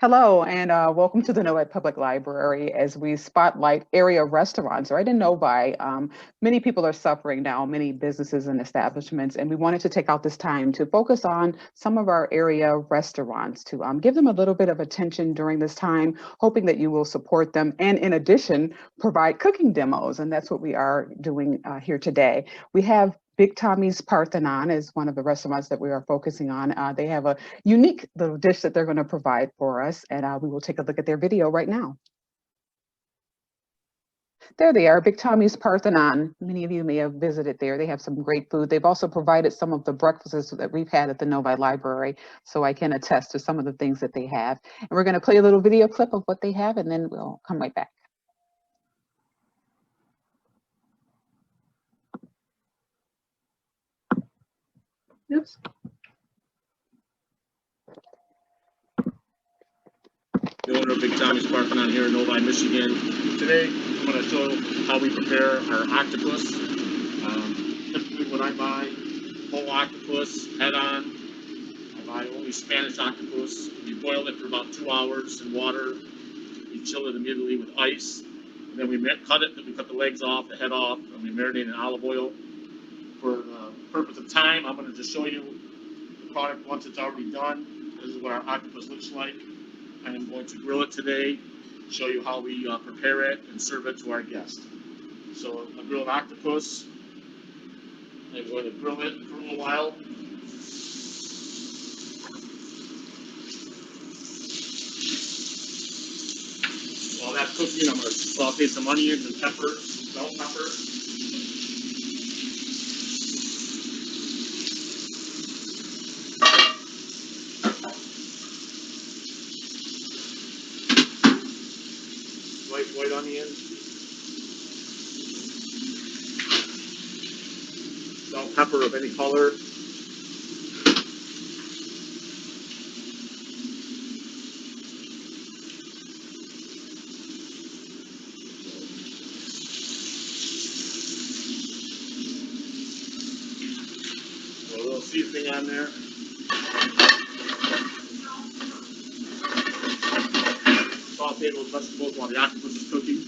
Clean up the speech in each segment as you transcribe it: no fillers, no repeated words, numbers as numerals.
Hello, and welcome to the Novi Public Library as we spotlight area restaurants right in Novi. Many people are suffering now, many businesses and establishments, and we wanted to take out this time to focus on some of our area restaurants to give them a little bit of attention during this time, hoping that you will support them and in addition, provide cooking demos. And that's what we are doing here today. We have Big Tommy's Parthenon is one of the restaurants that we are focusing on. They have a unique little dish that they're going to provide for us, and we will take a look at their video right now. There they are, Big Tommy's Parthenon. Many of you may have visited there. They have some great food. They've also provided some of the breakfasts that we've had at the Novi Library, so I can attest to some of the things that they have. And we're going to play a little video clip of what they have, and then we'll come right back. Oops. The owner of Big Tommy's Parthenon here in Novi, Michigan. Today, I'm going to show how we prepare our octopus. Typically, when I buy whole octopus, head on, I buy only Spanish octopus. We boil it for about 2 hours in water. We chill it immediately with ice. And then we cut it, then we cut the legs off, the head off, and we marinate in olive oil. For the purpose of time, I'm going to just show you the product once it's already done. This is what our octopus looks like. I am going to grill it today, show you how we prepare it and serve it to our guests. So a grilled octopus, I'm going to grill it for a little while. While that's cooking, I'm going to saute some onions and peppers, bell pepper. White onion, bell pepper of any color, a little seasoning on there. Saute those vegetables while the octopus is cooking.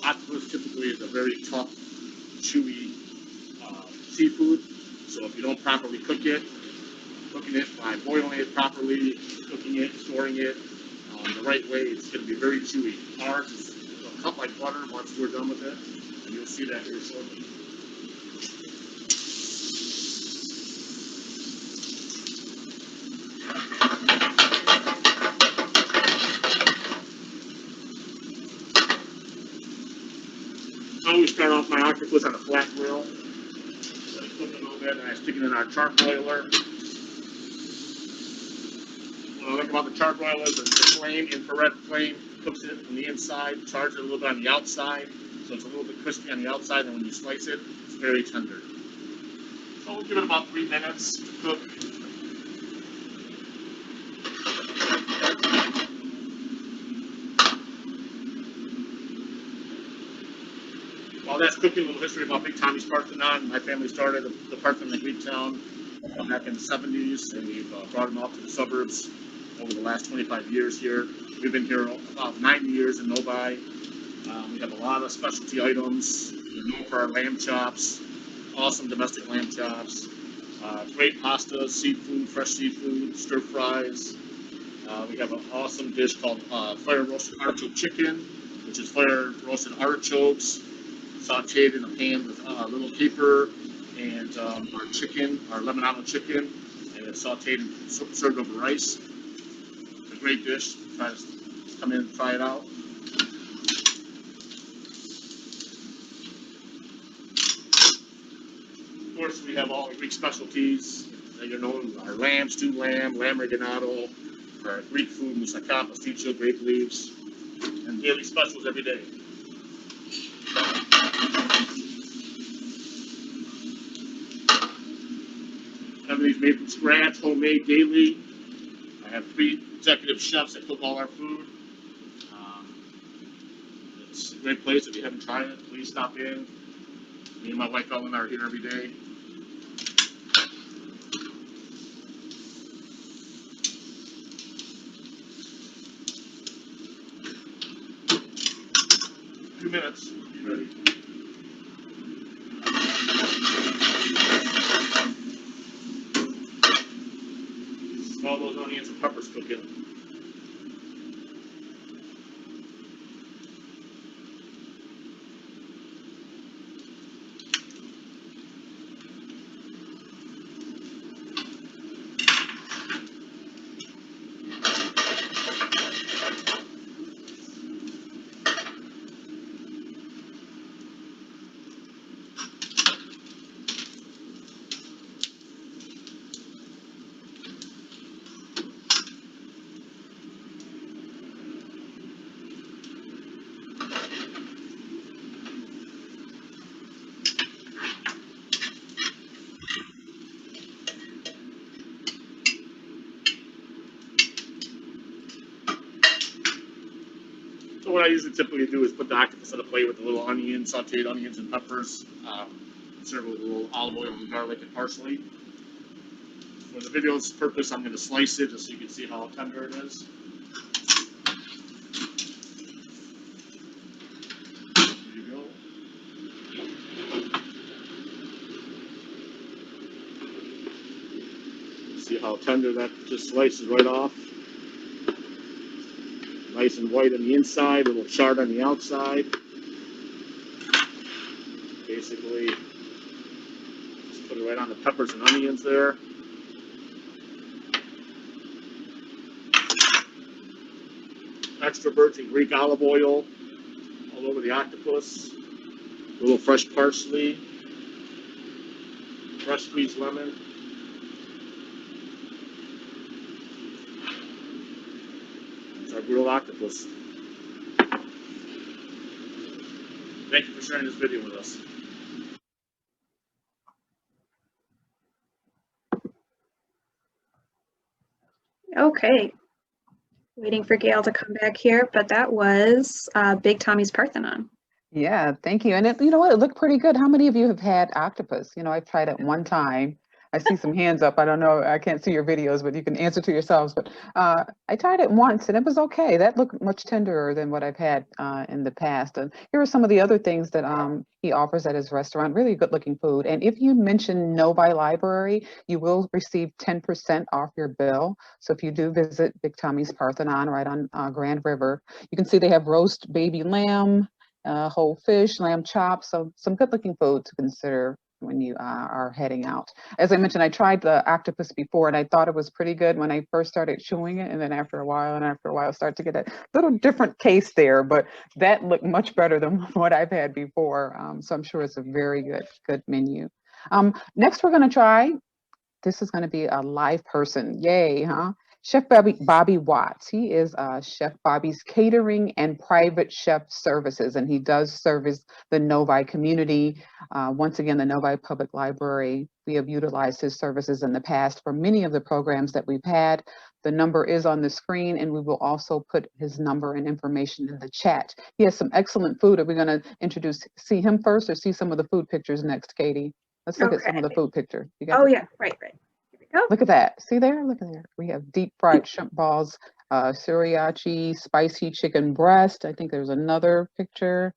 Octopus typically is a very tough, chewy seafood. So if you don't properly cook it, cooking it by boiling it properly, cooking it, storing it the right way, it's going to be very chewy. Ours is cut like butter once we're done with it, and you'll see that here shortly. I always start off my octopus on a flat grill. Let it cook a little bit, and I stick it in our charbroiler. What I like about the charbroiler is the flame, infrared flame, cooks it from the inside, chars it a little bit on the outside, so it's a little bit crispy on the outside, and when you slice it, it's very tender. So we'll give it about 3 minutes to cook. While that's cooking, a little history about Big Tommy's Parthenon. My family started the Parthenon in Greektown back in the 70s, and we've brought them out to the suburbs over the last 25 years here. We've been here about 90 years in Novi. We have a lot of specialty items. We're known for our lamb chops, awesome domestic lamb chops, great pasta, seafood, fresh seafood, stir fries. We have an awesome dish called fire roasted artichoke chicken, which is fire roasted artichokes, sauteed in a pan with a little caper and our chicken, our lemon olive chicken, and it's sauteed and served over rice. It's a great dish. Try to come in and try it out. Of course, we have all the Greek specialties. You know, our lamb, stewed lamb, lamb reganado, our Greek food, moussaka, pasticcio, grape leaves, and daily specials every day. Everything's made from scratch, homemade, daily. I have 3 executive chefs that cook all our food. It's a great place. If you haven't tried it, please stop in. Me and my wife Ellen are here every day. A few minutes, be ready. All those onions and peppers cooking. So what I usually typically do is put the octopus on a plate with the little onions, sauteed onions and peppers, serve it with a little olive oil and garlic and parsley. For the video's purpose, I'm going to slice it just so you can see how tender it is. There you go. See how tender that just slices right off. Nice and white on the inside, a little charred on the outside. Basically, just put it right on the peppers and onions there. Extra virgin Greek olive oil all over the octopus. A little fresh parsley. Fresh squeezed lemon. It's our grilled octopus. Thank you for sharing this video with us. Okay. Waiting for Gail to come back here, but that was Big Tommy's Parthenon. Yeah, thank you. And you know what? It looked pretty good. How many of you have had octopus? You know, I've tried it one time. I see some hands up. I don't know. I can't see your videos, but you can answer to yourselves. But I tried it once and it was okay. That looked much tenderer than what I've had in the past. And here are some of the other things that he offers at his restaurant. Really good looking food. And if you mention Novi Library, you will receive 10% off your bill. So if you do visit Big Tommy's Parthenon right on Grand River, you can see they have roast baby lamb, whole fish, lamb chops. So some good looking food to consider when you are heading out. As I mentioned, I tried the octopus before and I thought it was pretty good when I first started chewing it. And then after a while, start to get a little different taste there, but that looked much better than what I've had before. So I'm sure it's a very good menu. Next, we're gonna try, this is gonna be a live person. Yay, huh? Chef Bobby Watts. He is Chef Bobby's catering and private chef services, and he does service the Novi community. Once again, the Novi Public Library, we have utilized his services in the past for many of the programs that we've had. The number is on the screen, and we will also put his number and information in the chat. He has some excellent food. Are we going to see him first or see some of the food pictures next, Katie? Let's look at some of the food pictures. Oh, yeah, right. Oh. Look at that. See there? Look at there. We have deep fried shrimp balls, sriracha, spicy chicken breast. I think there's another picture.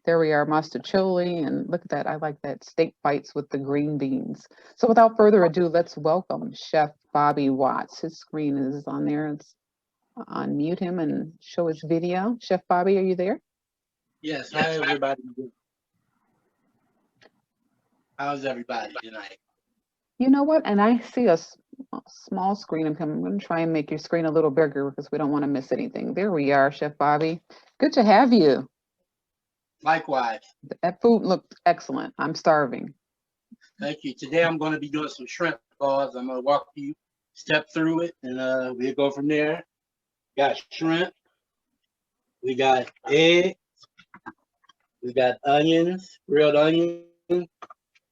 There we are, mastacholi. And look at that. I like that. Steak bites with the green beans. So without further ado, let's welcome Chef Bobby Watts. His screen is on there. Let's unmute him and show his video. Chef Bobby, are you there? Yes. Hi, everybody. How's everybody tonight? You know what? And I see a small screen. I'm going to try and make your screen a little bigger because we don't want to miss anything. There we are, Chef Bobby. Good to have you. Likewise. That food looked excellent. I'm starving. Thank you. Today I'm going to be doing some shrimp balls. I'm going to walk you step through it, and we'll go from there. Got shrimp. We got eggs. We got onions, grilled onions,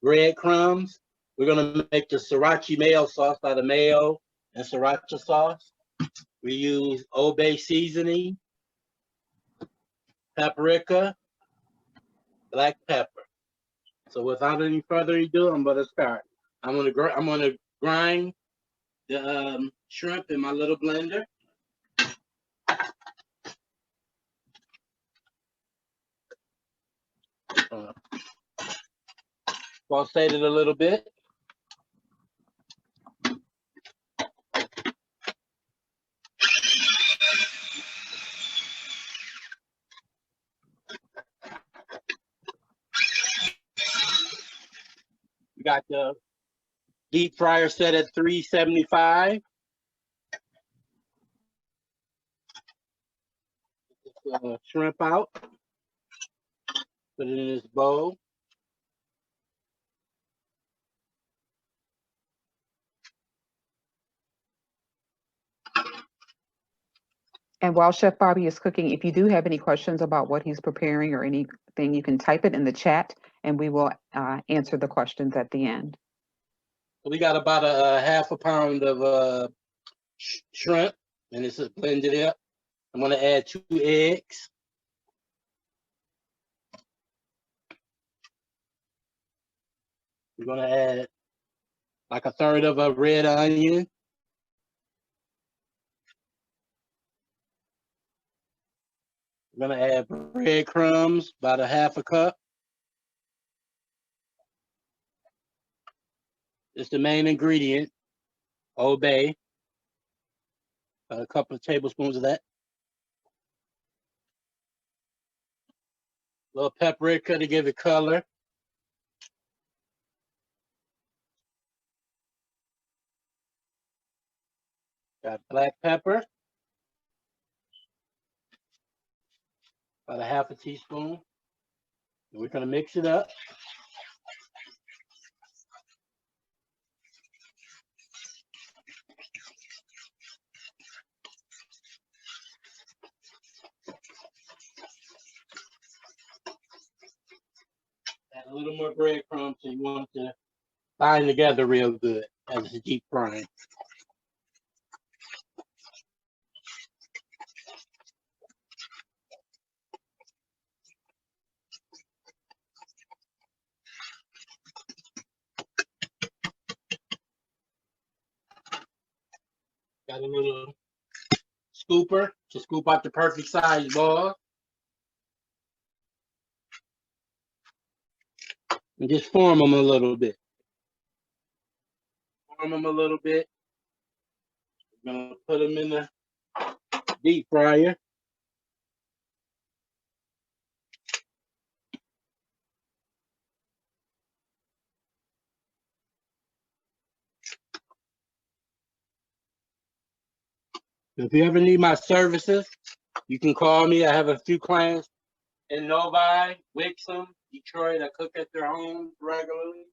breadcrumbs. We're going to make the Sriracha Mayo sauce out of mayo and Sriracha sauce. We use Old Bay seasoning, paprika, black pepper. So without any further ado, I'm going to start. I'm going to grind the shrimp in my little blender. Pulsate it a little bit. We got the deep fryer set at 375. Shrimp out. Put it in this bowl. And while Chef Bobby is cooking, if you do have any questions about what he's preparing or anything, you can type it in the chat and we will answer the questions at the end. We got about a half a pound of shrimp, and it's blended up. I'm going to add 2 eggs. We're going to add like a third of a red onion. We're going to add breadcrumbs, about a half a cup. It's the main ingredient, Old Bay. A couple of tablespoons of that. A little paprika to give it color. Got black pepper. About a half a teaspoon. And we're going to mix it up. Add a little more breadcrumbs so you want it to bind together real good as it's deep frying. Got a little scooper to scoop out the perfect size ball. And just form them a little bit. Form them a little bit. We're going to put them in the deep fryer. If you ever need my services, you can call me. I have a few clients in Novi, Wixom, Detroit. I cook at their homes regularly.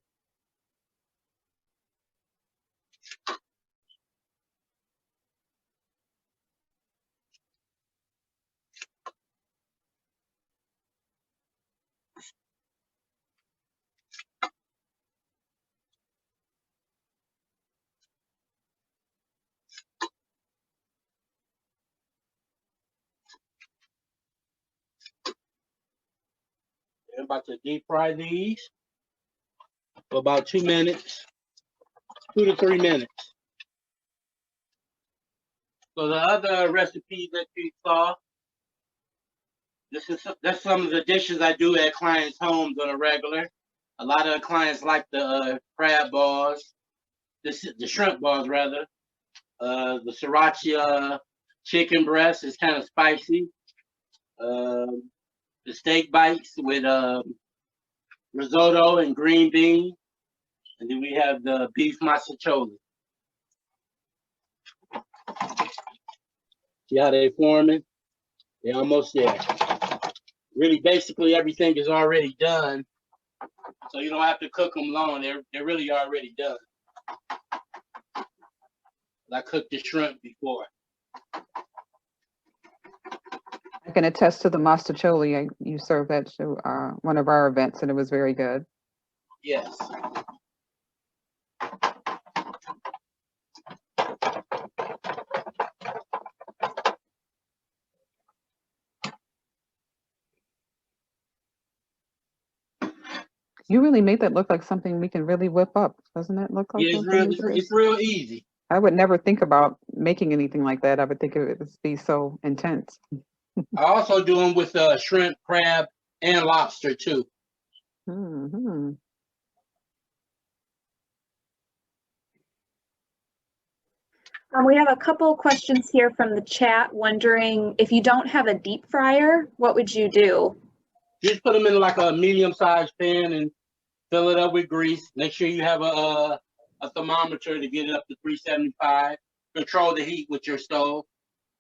I'm about to deep fry these for about 2 minutes, 2 to 3 minutes. So the other recipes that you saw, that's some of the dishes I do at clients' homes on a regular. A lot of clients like the crab balls, the shrimp balls rather. The Sriracha chicken breast is kind of spicy. The steak bites with risotto and green beans. And then we have the beef masticholi. See how they forming? They're almost there. Really, basically everything is already done. So you don't have to cook them long. They're really already done. I cooked the shrimp before. I can attest to the mostaccioli. You served that to one of our events, and it was very good. Yes. You really made that look like something we can really whip up. Doesn't that look like Yeah, something? it's real easy. I would never think about making anything like that. I would think it would be so intense. I also do them with shrimp, crab, and lobster too. Mm-hmm. We have a couple questions here from the chat wondering if you don't have a deep fryer, what would you do? Just put them in like a medium-sized pan and fill it up with grease. Make sure you have a thermometer to get it up to 375. Control the heat with your stove.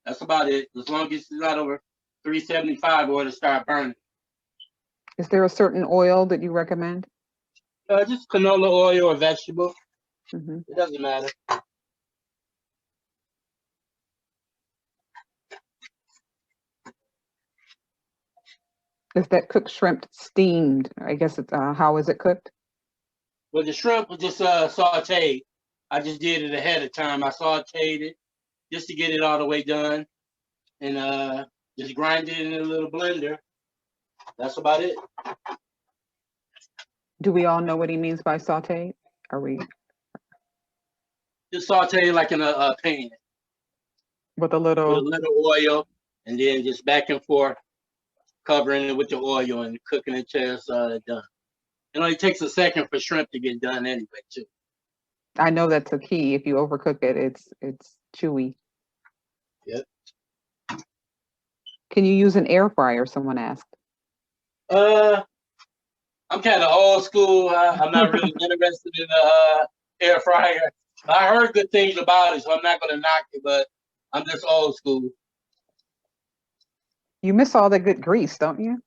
That's about it. As long as it's not over 375 or it'll start burning. Is there a certain oil that you recommend? Just canola oil or vegetable. Mm-hmm. It doesn't matter. Is that cooked shrimp steamed? I guess it's how is it cooked? Well, the shrimp was just sauteed. I just did it ahead of time. I sauteed it just to get it all the way done, and just grind it in a little blender. That's about it. Do we all know what he means by sauteed? Are we Just saute it like in a pan with a with a little? little oil, and then just back and forth, covering it with the oil and cooking it till it's done. It only takes a second for shrimp to get done anyway, too. I know that's a key. If you overcook it, it's chewy. Yep. Can you use an air fryer? Someone asked. I'm kind of old school. I'm not really interested in the air fryer. I heard good things about it, so I'm not going to knock it, but I'm just old school. You miss all that good grease, don't you?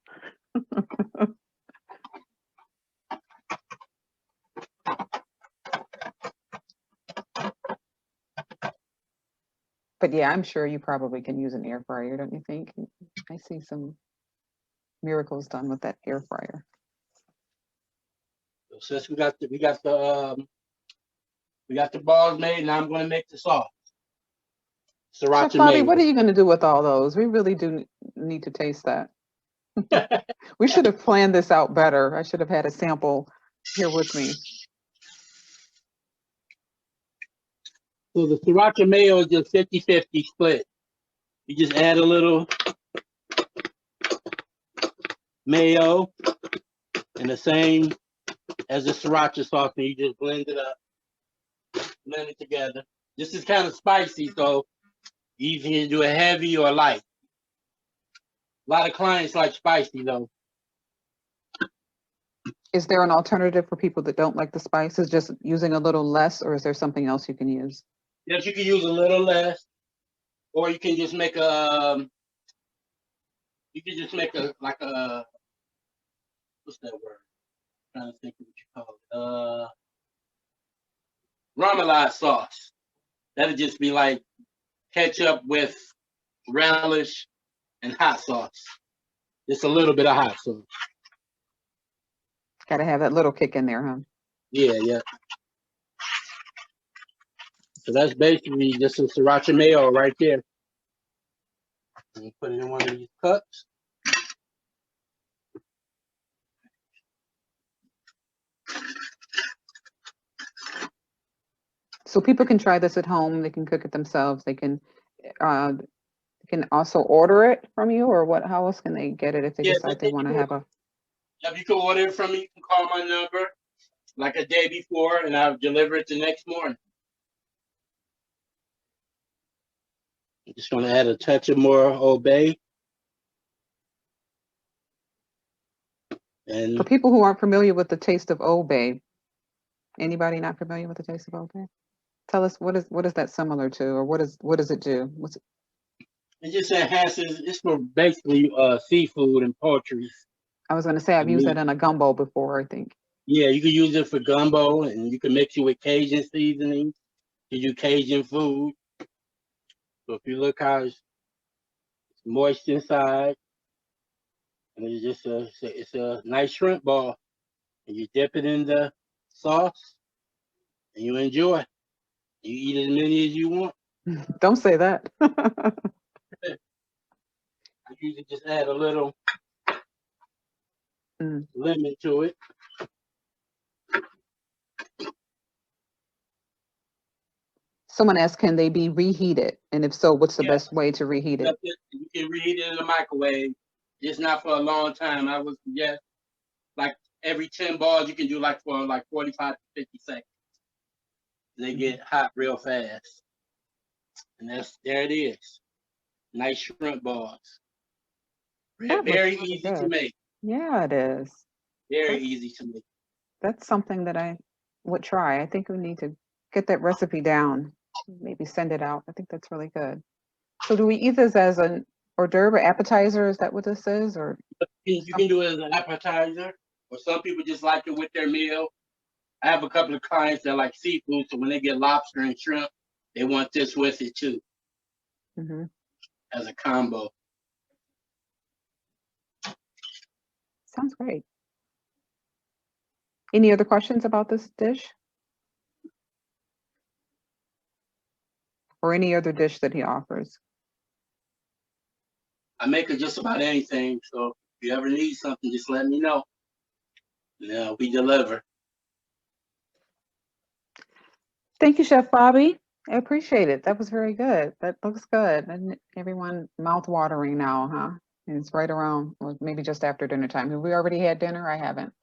But yeah, I'm sure you probably can use an air fryer, don't you think? I see some miracles done with that air fryer. So since we got the balls made, now I'm going to make the sauce. Chef Sriracha Bobby, Mayo. what are you going to do with all those? We really do need to taste that. We should have planned this out better. I should have had a sample here with me. So the Sriracha Mayo is just 50-50 split. You just add a little mayo and the same as the Sriracha sauce, and you just blend it up, blend it together. This is kind of spicy, so you can do it heavy or light. A lot of clients like spicy though. Is there an alternative for people that don't like the spices, just using a little less, or is there something else you can use? Yes, you can use a little less, or you can just make a like a, what's that word? I'm trying to think of what you call it. Remoulade sauce. That'd just be like ketchup with relish and hot sauce. Just a little bit of hot sauce. Got to have that little kick in there, huh? Yeah. So that's basically just some Sriracha Mayo right there. And you put it in one of these cups. So people can try this at home. They can cook it themselves. They can also order it from you, or what? How else can they get it if they decide they want to have a? If you can order it from me, you can call my number like a day before, and I'll deliver it the next morning. I'm just going to add a touch of more Old Bay. And For people who aren't familiar with the taste of Old Bay, anybody not familiar with the taste of Old Bay? Tell us what is that similar to, or what does it do? it just enhances. It's for basically seafood and poultry. I was going to say I've used that in a gumbo before, I think. Yeah, you can use it for gumbo, and you can mix it with Cajun seasoning to do Cajun food. So if you look how it's moist inside, and it's just it's a nice shrimp ball, and you dip it in the sauce, and you enjoy. You eat as many as you want. Don't say that. I usually just add a little Mm. lemon to it. Someone asked, can they be reheated? And if so, what's the Yeah, best way to reheat it? you can reheat it in the microwave, just not for a long time. I would suggest like every 10 balls you can do like for like 45 to 50 seconds. They get hot real fast. And there it is. Nice shrimp balls. That looks Very really easy to good. make. Yeah, it is. Very That's- easy to make. That's something that I would try. I think we need to get that recipe down, maybe send it out. I think that's really good. So do we eat this as an hors d'oeuvre appetizer? Is that what this is? Or You can do it as an appetizer, or some people just like it with their meal. I have a couple of clients that like seafood, so when they get lobster and shrimp, they want this with it too, Mhm. as a combo. Sounds great. Any other questions about this dish? Or any other dish that he offers? I make it just about anything, so if you ever need something, just let me know. Yeah, we deliver. Thank you, Chef Bobby. I appreciate it. That was very good. That looks good. And everyone mouth watering now, huh? And it's right around, or maybe just after dinner time. Have we already had dinner? I haven't.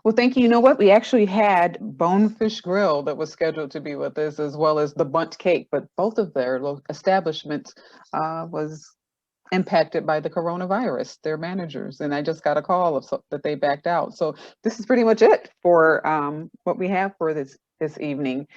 Well, thank you. You know what? We actually had Bonefish Grill that was scheduled to be with us, as well as the Bunt Cake, but both of their establishments was impacted by the coronavirus, their managers, and I just got a call of that they backed out. So this is pretty much it for what we have for this evening.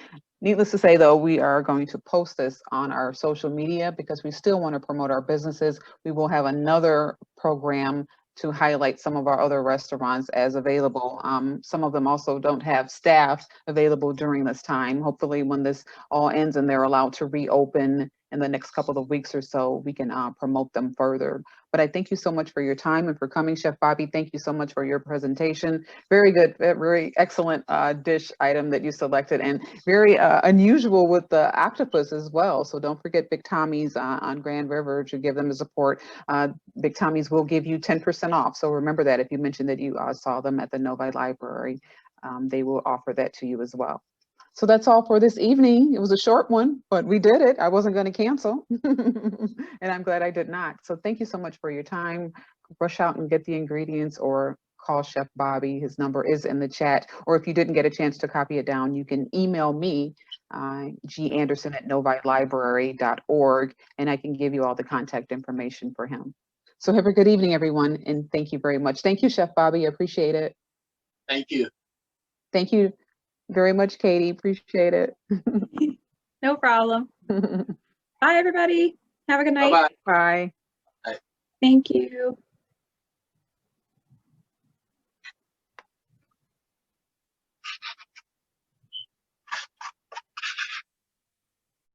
Needless to say, though, we are going to post this on our social media because we still want to promote our businesses. We will have another program to highlight some of our other restaurants as available. Some of them also don't have staff available during this time. Hopefully, when this all ends and they're allowed to reopen in the next couple of weeks or so, we can promote them further. But I thank you so much for your time and for coming, Chef Bobby. Thank you so much for your presentation. Very good, very excellent dish item that you selected, and very unusual with the octopus as well. So don't forget Big Tommy's on Grand River to give them the support. Big Tommy's will give you 10% off. So remember that if you mentioned that you saw them at the Novi Library, they will offer that to you as well. So that's all for this evening. It was a short one, but we did it. I wasn't going to cancel, and I'm glad I did not. So thank you so much for your time. Rush out and get the ingredients or call Chef Bobby. His number is in the chat. Or if you didn't get a chance to copy it down, you can email me, ganderson@novilibrary.org, and I can give you all the contact information for him. So have a good evening, everyone, and thank you very much. Thank you, Chef Bobby. I appreciate it. Thank you. Thank you very much, Katie. Appreciate it. No problem. Bye, everybody. Have a good night. Bye-bye. Bye. Thank you.